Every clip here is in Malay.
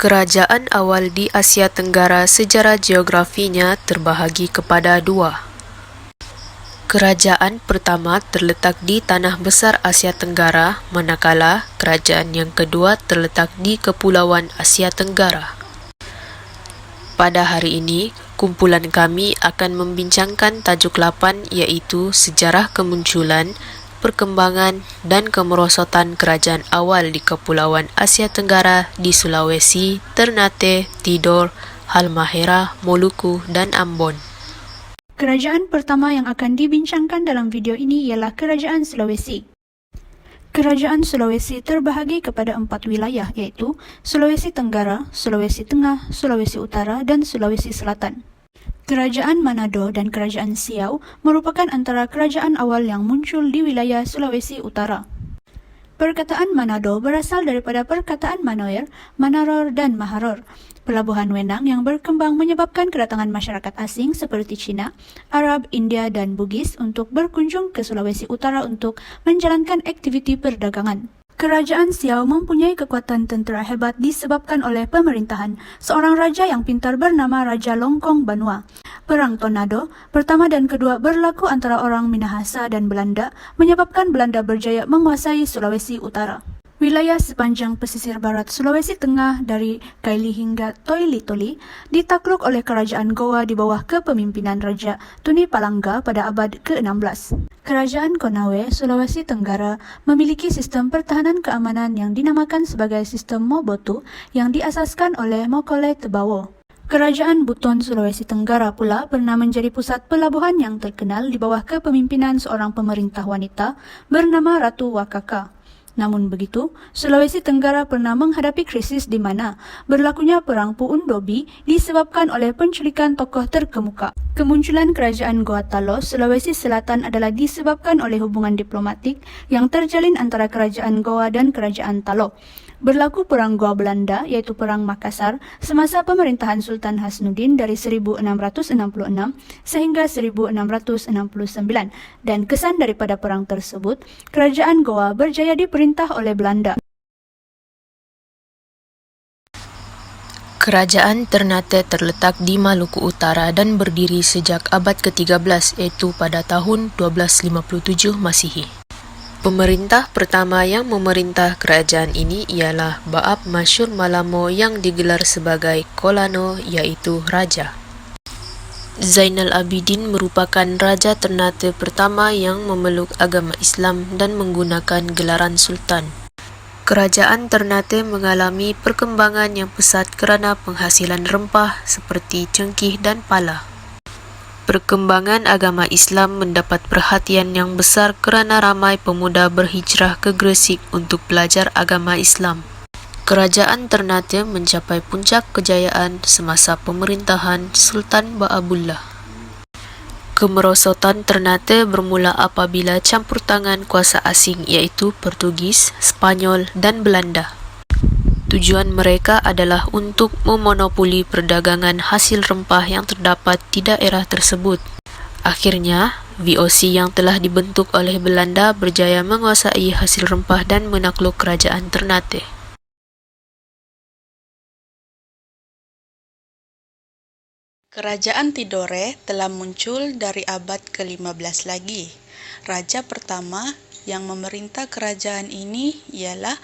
Kerajaan awal di Asia Tenggara sejarah geografinya terbahagi kepada dua. Kerajaan pertama terletak di Tanah Besar Asia Tenggara, manakala kerajaan yang kedua terletak di Kepulauan Asia Tenggara. Pada hari ini, kumpulan kami akan membincangkan tajuk 8 iaitu Sejarah Kemunculan, Perkembangan dan Kemerosotan Kerajaan Awal di Kepulauan Asia Tenggara di Sulawesi, Ternate, Tidor, Halmahera, Moluku dan Ambon. Kerajaan pertama yang akan dibincangkan dalam video ini ialah Kerajaan Sulawesi. Kerajaan Sulawesi terbahagi kepada 4 wilayah iaitu Sulawesi Tenggara, Sulawesi Tengah, Sulawesi Utara dan Sulawesi Selatan. Kerajaan Manado dan Kerajaan Siau merupakan antara kerajaan awal yang muncul di wilayah Sulawesi Utara. Perkataan Manado berasal daripada perkataan Manoir, Manaror dan Maharor, pelabuhan Wenang yang berkembang menyebabkan kedatangan masyarakat asing seperti Cina, Arab, India dan Bugis untuk berkunjung ke Sulawesi Utara untuk menjalankan aktiviti perdagangan. Kerajaan Siau mempunyai kekuatan tentera hebat disebabkan oleh pemerintahan seorang raja yang pintar bernama Raja Longkong Banua. Perang Tornado pertama dan kedua berlaku antara orang Minahasa dan Belanda, menyebabkan Belanda berjaya menguasai Sulawesi Utara. Wilayah sepanjang pesisir barat Sulawesi Tengah dari Kaili hingga Toili-Toli ditakluk oleh Kerajaan Goa di bawah kepemimpinan Raja Tuni Palangga pada abad ke-16. Kerajaan Konawe, Sulawesi Tenggara memiliki sistem pertahanan keamanan yang dinamakan sebagai sistem Mobotu yang diasaskan oleh Mokole Tebawo. Kerajaan Buton Sulawesi Tenggara pula pernah menjadi pusat pelabuhan yang terkenal di bawah kepemimpinan seorang pemerintah wanita bernama Ratu Wakaka. Namun begitu, Sulawesi Tenggara pernah menghadapi krisis di mana berlakunya Perang Puun Dobi disebabkan oleh penculikan tokoh terkemuka. Kemunculan Kerajaan Goa Talo, Sulawesi Selatan adalah disebabkan oleh hubungan diplomatik yang terjalin antara Kerajaan Goa dan Kerajaan Talo. Berlaku Perang Goa Belanda iaitu Perang Makassar semasa pemerintahan Sultan Hasnudin dari 1666 sehingga 1669 dan kesan daripada perang tersebut, Kerajaan Goa berjaya diperintah oleh Belanda. Kerajaan Ternate terletak di Maluku Utara dan berdiri sejak abad ke-13 iaitu pada tahun 1257 Masihi. Pemerintah pertama yang memerintah kerajaan ini ialah Baab Masyur Malamo yang digelar sebagai Kolano iaitu Raja. Zainal Abidin merupakan Raja Ternate pertama yang memeluk agama Islam dan menggunakan gelaran Sultan. Kerajaan Ternate mengalami perkembangan yang pesat kerana penghasilan rempah seperti cengkih dan pala. Perkembangan agama Islam mendapat perhatian yang besar kerana ramai pemuda berhijrah ke Gresik untuk belajar agama Islam. Kerajaan Ternate mencapai puncak kejayaan semasa pemerintahan Sultan Baabullah. Kemerosotan Ternate bermula apabila campur tangan kuasa asing iaitu Portugis, Spanyol dan Belanda. Tujuan mereka adalah untuk memonopoli perdagangan hasil rempah yang terdapat di daerah tersebut. Akhirnya, VOC yang telah dibentuk oleh Belanda berjaya menguasai hasil rempah dan menakluk kerajaan Ternate. Kerajaan Tidore telah muncul dari abad ke-15 lagi. Raja pertama yang memerintah kerajaan ini ialah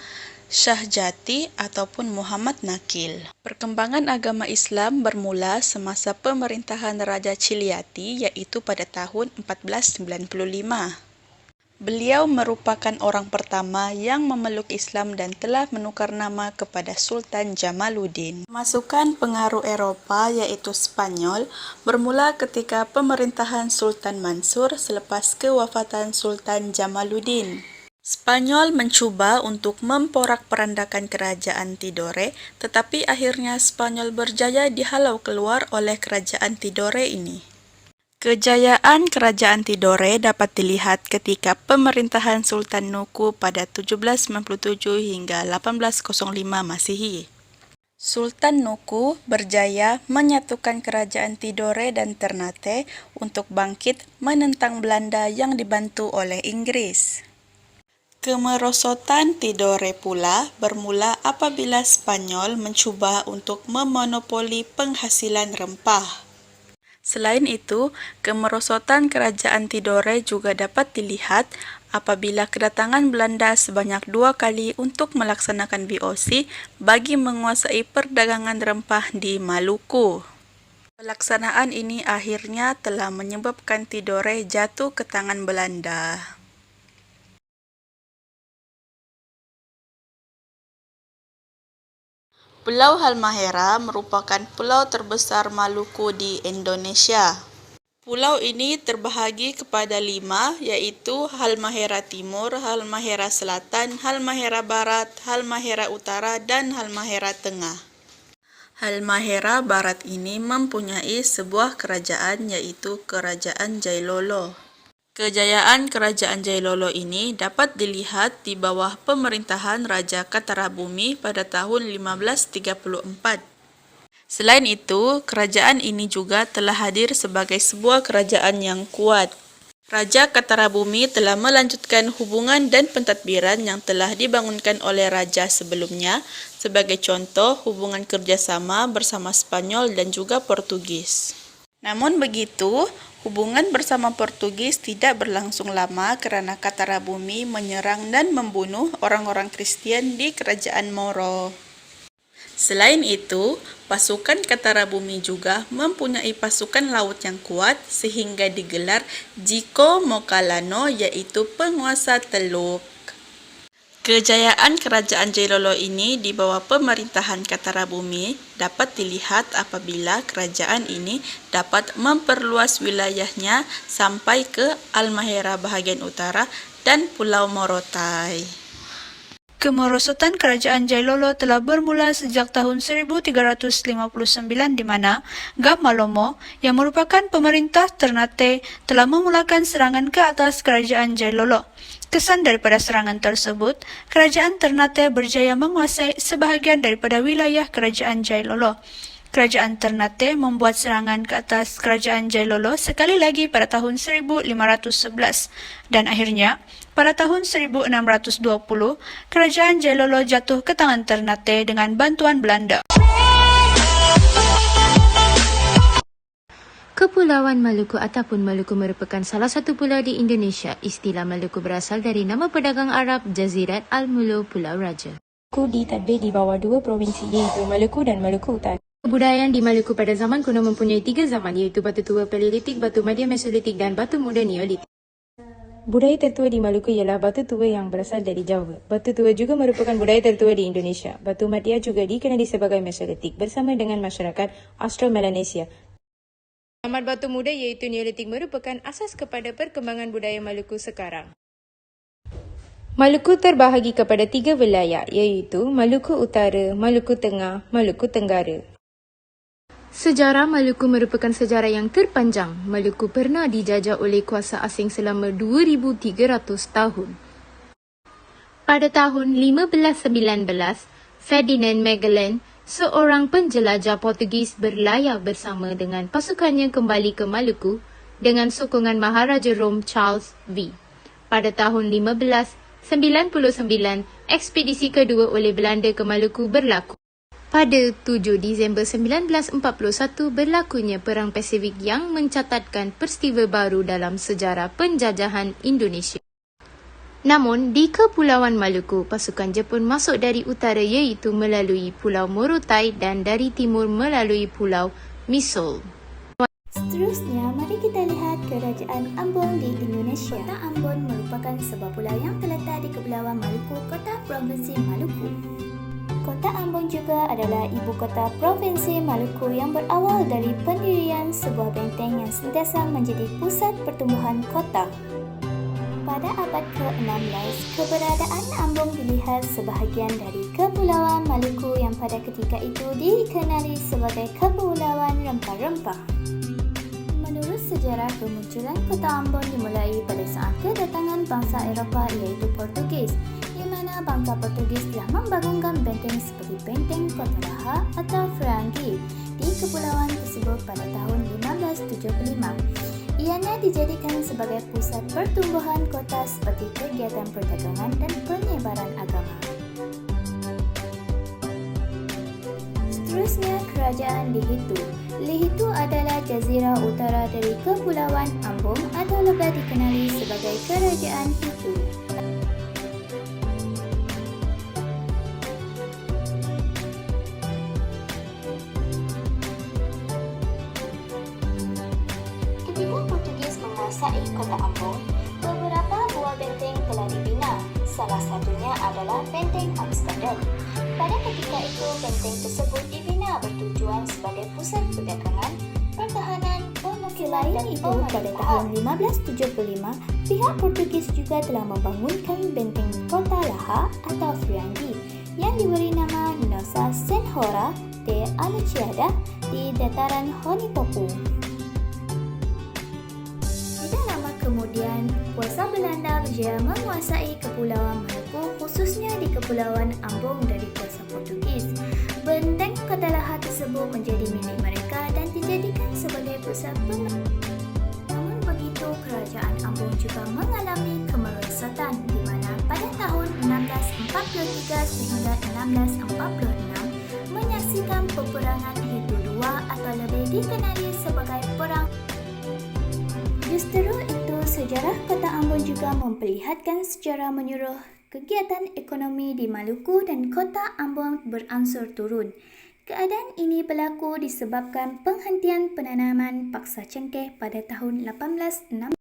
Shah Jati ataupun Muhammad Nakil. Perkembangan agama Islam bermula semasa pemerintahan Raja Chiliati iaitu pada tahun 1495. Beliau merupakan orang pertama yang memeluk Islam dan telah menukar nama kepada Sultan Jamaluddin. Masukan pengaruh Eropah iaitu Spanyol bermula ketika pemerintahan Sultan Mansur selepas kewafatan Sultan Jamaluddin. Spanyol mencuba untuk memporak-perandakan kerajaan Tidore, tetapi akhirnya Spanyol berjaya dihalau keluar oleh kerajaan Tidore ini. Kejayaan kerajaan Tidore dapat dilihat ketika pemerintahan Sultan Nuku pada 1797 hingga 1805 Masihi. Sultan Nuku berjaya menyatukan kerajaan Tidore dan Ternate untuk bangkit menentang Belanda yang dibantu oleh Inggris. Kemerosotan Tidore pula bermula apabila Spanyol mencuba untuk memonopoli penghasilan rempah. Selain itu, kemerosotan kerajaan Tidore juga dapat dilihat apabila kedatangan Belanda sebanyak 2 kali untuk melaksanakan VOC bagi menguasai perdagangan rempah di Maluku. Pelaksanaan ini akhirnya telah menyebabkan Tidore jatuh ke tangan Belanda. Pulau Halmahera merupakan pulau terbesar Maluku di Indonesia. Pulau ini terbahagi kepada 5, iaitu Halmahera Timur, Halmahera Selatan, Halmahera Barat, Halmahera Utara, dan Halmahera Tengah. Halmahera Barat ini mempunyai sebuah kerajaan, iaitu Kerajaan Jailolo. Kejayaan Kerajaan Jailolo ini dapat dilihat di bawah pemerintahan Raja Katarabumi pada tahun 1534. Selain itu, kerajaan ini juga telah hadir sebagai sebuah kerajaan yang kuat. Raja Katarabumi telah melanjutkan hubungan dan pentadbiran yang telah dibangunkan oleh raja sebelumnya, sebagai contoh hubungan kerjasama bersama Spanyol dan juga Portugis. Namun begitu, hubungan bersama Portugis tidak berlangsung lama kerana Katarabumi menyerang dan membunuh orang-orang Kristian di Kerajaan Moro. Selain itu, pasukan Katarabumi juga mempunyai pasukan laut yang kuat sehingga digelar Jiko Mokalano, iaitu penguasa Teluk. Kejayaan Kerajaan Jailolo ini di bawah pemerintahan Katarabumi dapat dilihat apabila kerajaan ini dapat memperluas wilayahnya sampai ke Halmahera bahagian utara dan Pulau Morotai. Kemerosotan Kerajaan Jailolo telah bermula sejak tahun 1359 di mana Gap Malomo, yang merupakan pemerintah Ternate, telah memulakan serangan ke atas Kerajaan Jailolo. Kesan daripada serangan tersebut, Kerajaan Ternate berjaya menguasai sebahagian daripada wilayah Kerajaan Jailolo. Kerajaan Ternate membuat serangan ke atas Kerajaan Jailolo sekali lagi pada tahun 1511 dan akhirnya pada tahun 1620 Kerajaan Jailolo jatuh ke tangan Ternate dengan bantuan Belanda. Kepulauan Maluku ataupun Maluku merupakan salah satu pulau di Indonesia. Istilah Maluku berasal dari nama pedagang Arab Jazirat Al-Mulu, Pulau Raja. Maluku ditadbir di bawah 2 provinsi iaitu Maluku dan Maluku Utara. Kebudayaan di Maluku pada zaman kuno mempunyai 3 zaman iaitu Batu Tua Paleolitik, Batu Madia Mesolitik dan Batu Muda Neolitik. Budaya tertua di Maluku ialah batu tua yang berasal dari Jawa. Batu tua juga merupakan budaya tertua di Indonesia. Batu Madia juga dikenali sebagai Mesolitik bersama dengan masyarakat Austro-Melanesia. Zaman Batu Muda iaitu Neolitik merupakan asas kepada perkembangan budaya Maluku sekarang. Maluku terbahagi kepada 3 wilayah iaitu Maluku Utara, Maluku Tengah, Maluku Tenggara. Sejarah Maluku merupakan sejarah yang terpanjang. Maluku pernah dijajah oleh kuasa asing selama 2,300 tahun. Pada tahun 1519, Ferdinand Magellan, seorang penjelajah Portugis, berlayar bersama dengan pasukannya kembali ke Maluku dengan sokongan Maharaja Rom Charles V. Pada tahun 1599, ekspedisi kedua oleh Belanda ke Maluku berlaku. Pada 7 Disember 1941 berlakunya Perang Pasifik yang mencatatkan peristiwa baru dalam sejarah penjajahan Indonesia. Namun, di Kepulauan Maluku, pasukan Jepun masuk dari utara iaitu melalui Pulau Morotai dan dari timur melalui Pulau Misol. Seterusnya, mari kita lihat Kerajaan Ambon di Indonesia. Kota Ambon merupakan sebuah pulau yang terletak di Kepulauan Maluku, kota Provinsi Maluku. Kota Ambon juga adalah ibu kota Provinsi Maluku yang berawal dari pendirian sebuah benteng yang sentiasa menjadi pusat pertumbuhan kota. Pada abad ke-16, keberadaan Ambon dilihat sebahagian dari Kepulauan Maluku yang pada ketika itu dikenali sebagai Kepulauan Rempah-Rempah. Menurut sejarah, kemunculan kota Ambon dimulai pada saat kedatangan bangsa Eropah iaitu Portugis, di mana bangsa Portugis telah membangunkan benteng seperti Benteng Kota Raha atau Ferengi di kepulauan tersebut pada tahun 1575. Ianya dijadikan sebagai pusat pertumbuhan kota seperti kegiatan perdagangan dan penyebaran agama. Seterusnya, Kerajaan Lihitu. Lihitu adalah jazirah utara dari Kepulauan Ambon atau lebih dikenali sebagai Kerajaan Hitu. Ketika Portugis menguasai kota Ambon, beberapa buah benteng telah dibina. Salah satunya adalah Benteng Amsterdam. Pada ketika itu, benteng tersebut dibina bertujuan sebagai pusat perdagangan, pertahanan, pemukiman dan pemerintahan. Pada tahun 1575, pihak Portugis juga telah membangunkan benteng Kota Laha atau Friandi yang diberi nama Nossa Senhora de Anunciada di dataran Honipoku. Tidak lama kemudian, kuasa Belanda berjaya menguasai Kepulauan Maluku, khususnya di Kepulauan Ambon dari kuasa Portugis. Benteng Kota Laha tersebut menjadi milik mereka dan dijadikan sebagai pusat pemerintahan. Namun begitu, Kerajaan Ambon juga mengalami kemerosotan di mana pada tahun 1643 sehingga 1646 menyaksikan peperangan Hitu II atau lebih dikenali sebagai Perang. Justru itu, sejarah Kota Ambon juga memperlihatkan secara menyeluruh kegiatan ekonomi di Maluku dan Kota Ambon berangsur turun. Keadaan ini berlaku disebabkan penghentian penanaman paksa cengkeh pada tahun 1860.